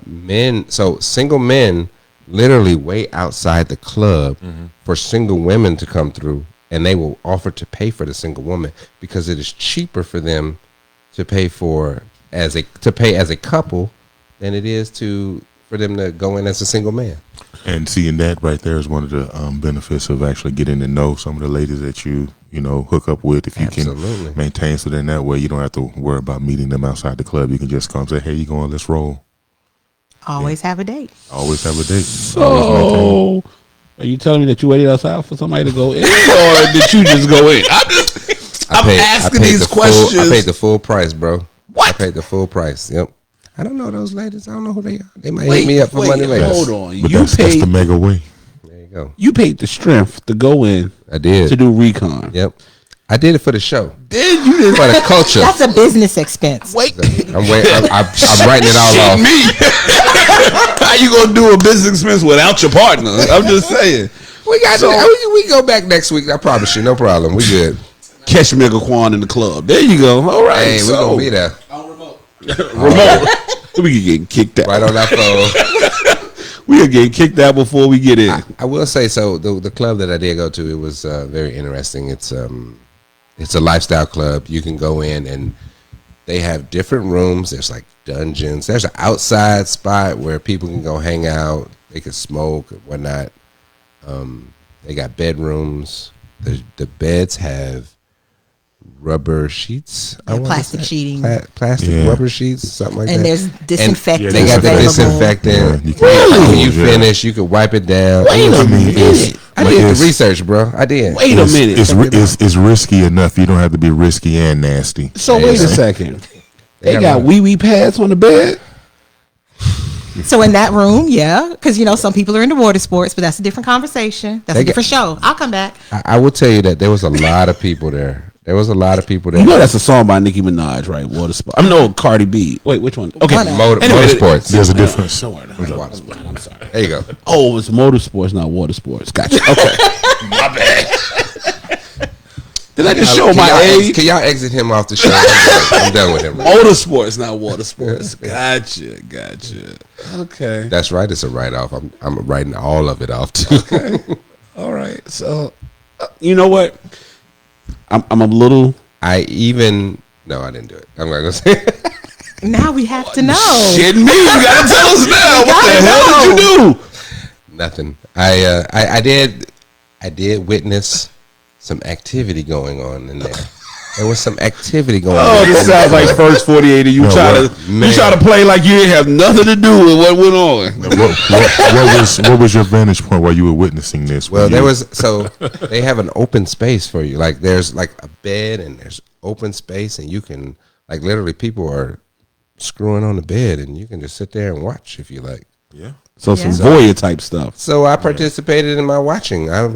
men. So single men literally wait outside the club for single women to come through, and they will offer to pay for the single woman because it is cheaper for them to pay as a couple than it is for them to go in as a single man. And seeing that right there is one of the benefits of actually getting to know some of the ladies that you hook up with. If you can maintain, so then that way you don't have to worry about meeting them outside the club. You can just come say, hey, you going, let's roll. Always have a date. Always have a date. So, are you telling me that you waited outside for somebody to go in, or did you just go in? I'm asking these questions. I paid the full price, bro. What? I paid the full price. Yep. I don't know those ladies. I don't know who they are. They might hit me up for money later. Hold on. But that's the mega way. There you go. You paid the strength to go in. I did. To do recon. Yep. I did it for the show. Did you? For the culture. That's a business expense. Wait. I'm writing it all off. Me. How you gonna do a business expense without your partner? I'm just saying. We go back next week. I promise you, no problem. We good. Catch Mega Quan in the club. There you go. All right. Hey, we're gonna be there. Remote. We get kicked out. Right on our phone. We are getting kicked out before we get in. I will say, so the club that I did go to, it was very interesting. It's a lifestyle club. You can go in and they have different rooms. There's like dungeons. There's an outside spot where people can go hang out. They can smoke and whatnot. They got bedrooms. The beds have rubber sheets, plastic sheeting, plastic rubber sheets, something like that. And there's disinfectant. They got the disinfectant. Yeah, when you finish, you can wipe it down. Wait a minute. I did the research, bro. I did. Wait a minute. It's risky enough. You don't have to be risky and nasty. So wait a second. They got wee pads on the bed. So in that room, yeah, because some people are into water sports, but that's a different conversation. That's a different show. I'll come back. I will tell you that there was a lot of people there. There was a lot of people there. You know that's a song by Nicki Minaj, right? Water sport. I'm no Cardi B. Wait, which one? Okay, motorsports. There's a difference. I'm sorry. There you go. Oh, it's motorsports, not water sports. Gotcha. Okay, my bad. Did I just show my age? Can y'all exit him off the show? I'm done with him. Motorsports, not water sports. Gotcha. Okay, that's right. It's a write-off. I'm writing all of it off too. Okay. All right. So, you know what? I'm a little. No, I didn't do it. I'm not gonna say it. Now we have to know. Shit, me. You gotta tell us now. What the hell did you do? Nothing. I did witness some activity going on in there. There was some activity going on. Oh, this sounds like First 48. You try to play like you didn't have nothing to do with what went on. What was your vantage point while you were witnessing this? Well, they have an open space for you. Like there's like a bed and there's open space, and you can like literally people are screwing on the bed, and you can just sit there and watch if you like. Yeah. So some voyeur type stuff. So I participated in my watching. I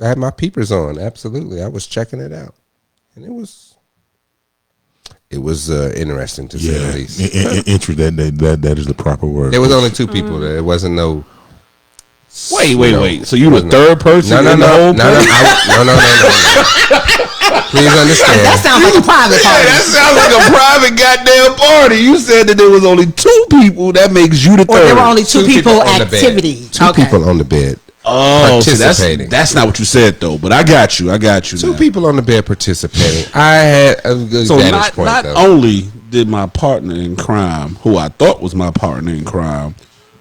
had my peepers on. Absolutely, I was checking it out. And it was interesting to say the least. That is the proper word. There was only two people there. It wasn't no. Wait. So you the third person? No. Please understand. That sounds like a private party. That sounds like a private goddamn party. You said that there was only two people. That makes you the third. Or there were only two people activity. Two people on the bed. Oh, that's not what you said though. But I got you. Two people on the bed participating. I had a good vantage point. Not only did my partner in crime, who I thought was my partner in crime,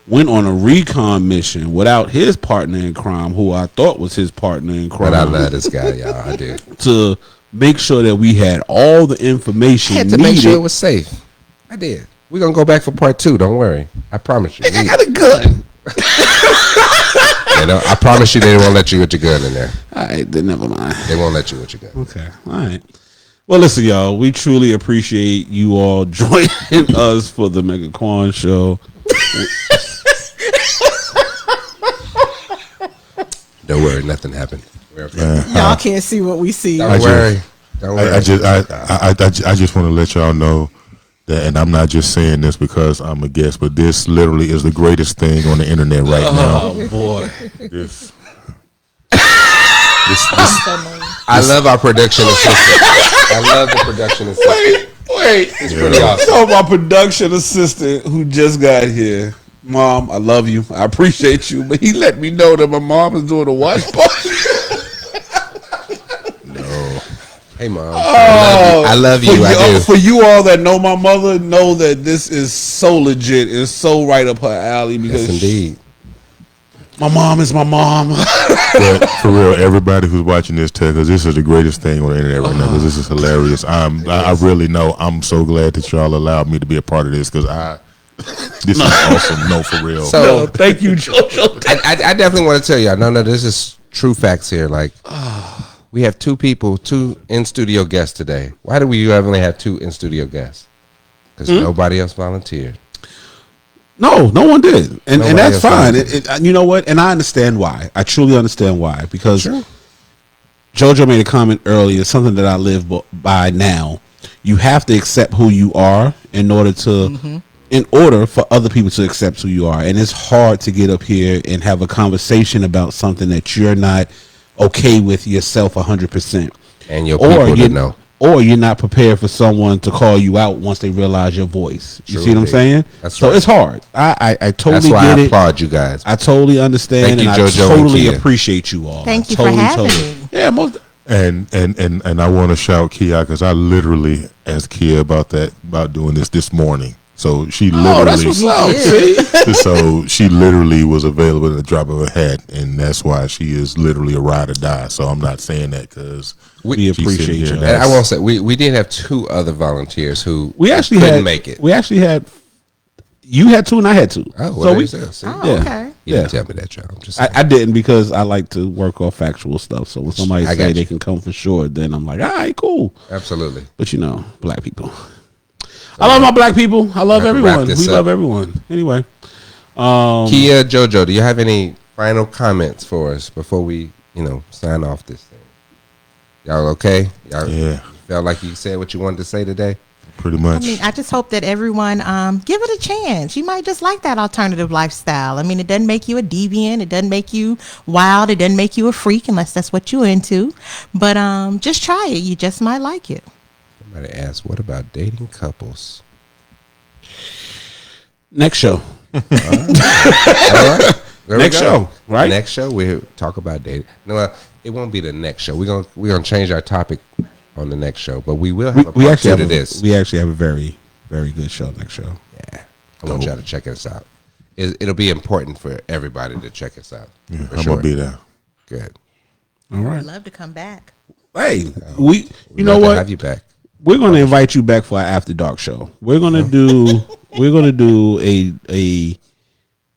went on a recon mission without his partner in crime, who I thought was his partner in crime. But I love this guy, y'all. I do. To make sure that we had all the information I had to make sure it was safe. I did. We're gonna go back for part 2. Don't worry. I promise you. I got a gun. I promise you they won't let you with your gun in there. All right, then never mind. They won't let you with your gun. Okay, all right. Well, listen, y'all, we truly appreciate you all joining us for the Mega Quan Show. Don't worry, nothing happened. Y'all can't see what we see. Don't worry. I just want to let y'all know and I'm not just saying this because I'm a guest, but this literally is the greatest thing on the internet right now. Oh boy. This, I love our production assistant. I love the production assistant. Wait. It's pretty awesome. So my production assistant who just got here, Mom, I love you. I appreciate you, but he let me know that my mom is doing a watch party. Hey, Mom. I love you. I do. For you all that know my mother, know that this is so legit. It's so right up her alley because Yes, indeed. my mom is my mom. but for real, everybody who's watching this, because this is the greatest thing on the internet right now. Because this is hilarious. I really know. I'm so glad that y'all allowed me to be a part of this because this is awesome. No, for real. So Thank you, JoJo. I definitely want to tell y'all. No, this is true facts here. Like, we have two in studio guests today. Why do we only have 2 in studio guests? Because nobody else volunteered. No one did, and that's fine. Volunteered. You know what? And I understand why. I truly understand why because JoJo made a comment earlier. Something that I live by now. You have to accept who you are in order for other people to accept who you are. And it's hard to get up here and have a conversation about something that you're not okay with yourself 100%. And your people to know. Or you're not prepared for someone to call you out once they realize your voice. You see what I'm saying? That's so right. It's hard. I totally That's why get I it. applaud you guys. I totally understand. Thank you, and JoJo I and totally Kia. appreciate you all. Thank I you for having me. Yeah, most. And I want to shout Kia because I literally asked Kia about doing this morning. So she literally, that's what's up. See? so she literally was available at the drop of a hat, and that's why she is literally a ride or die. So I'm not saying that because We appreciate you. And I won't say we did have 2 other volunteers who couldn't make it. We actually had. You had 2 and I had 2. Oh, so well, we. see? Okay. You didn't tell me that, y'all. I'm just I didn't because I like to work off factual stuff. So when somebody I say got they you. can come for sure, then I'm like, all right, cool. Absolutely. But black people. I love my black people. I love Wrap everyone. this We up. love everyone. Anyway, Kia, JoJo, do you have any final comments for us before we, sign off this thing? Y'all okay? Y'all felt like you said what you wanted to say today? pretty much. I just hope that everyone give it a chance. You might just like that alternative lifestyle. It doesn't make you a deviant. It doesn't make you wild. It doesn't make you a freak unless that's what you're into. But just try it. You just might like it. Somebody asked, what about dating couples? next show. All right. There we Next go. show, right? Next show we'll talk about dating. No, it won't be the next show. We're gonna change our topic on the next show, but we will have a part 2 to this. We actually have a very, very good show next show. Yeah, I want y'all to check us out. It'll be important for everybody to check us out. Yeah, for I'm sure. gonna be there. Good. All right. I'd love to come back. Hey, you We'd know love to what? have you back. We're gonna invite you back for our after dark show. We're gonna do a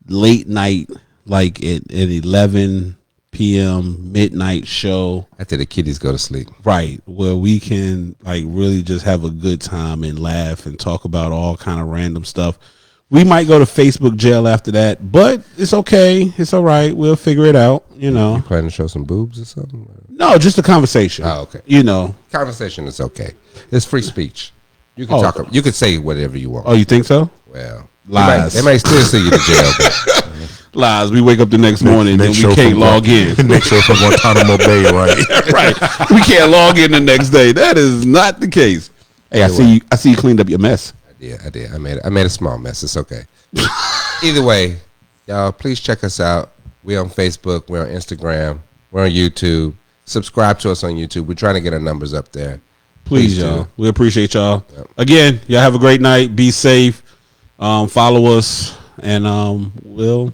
late night, like at 11 p.m. midnight show. After the kiddies go to sleep. Right, where we can like really just have a good time and laugh and talk about all kind of random stuff. We might go to Facebook jail after that, but it's okay. It's all right. We'll figure it out. You planning to show some boobs or something? No, just a conversation. Oh, okay. Conversation is okay. It's free speech. You can talk. You can say whatever you want. Oh, you think so? Well, lies. They might still send you to jail. But Lies. We wake up the next morning and we can't log in. Next show from Guantanamo Bay, right? Right. We can't log in the next day. That is not the case. Hey, I see you cleaned up your mess. I did. I made a small mess. It's okay. Either way, y'all, please check us out. We're on Facebook. We're on Instagram. We're on YouTube. Subscribe to us on YouTube. We're trying to get our numbers up there. Please, do. y'all. We appreciate y'all. Yep. Again, y'all have a great night. Be safe. Follow us, and we'll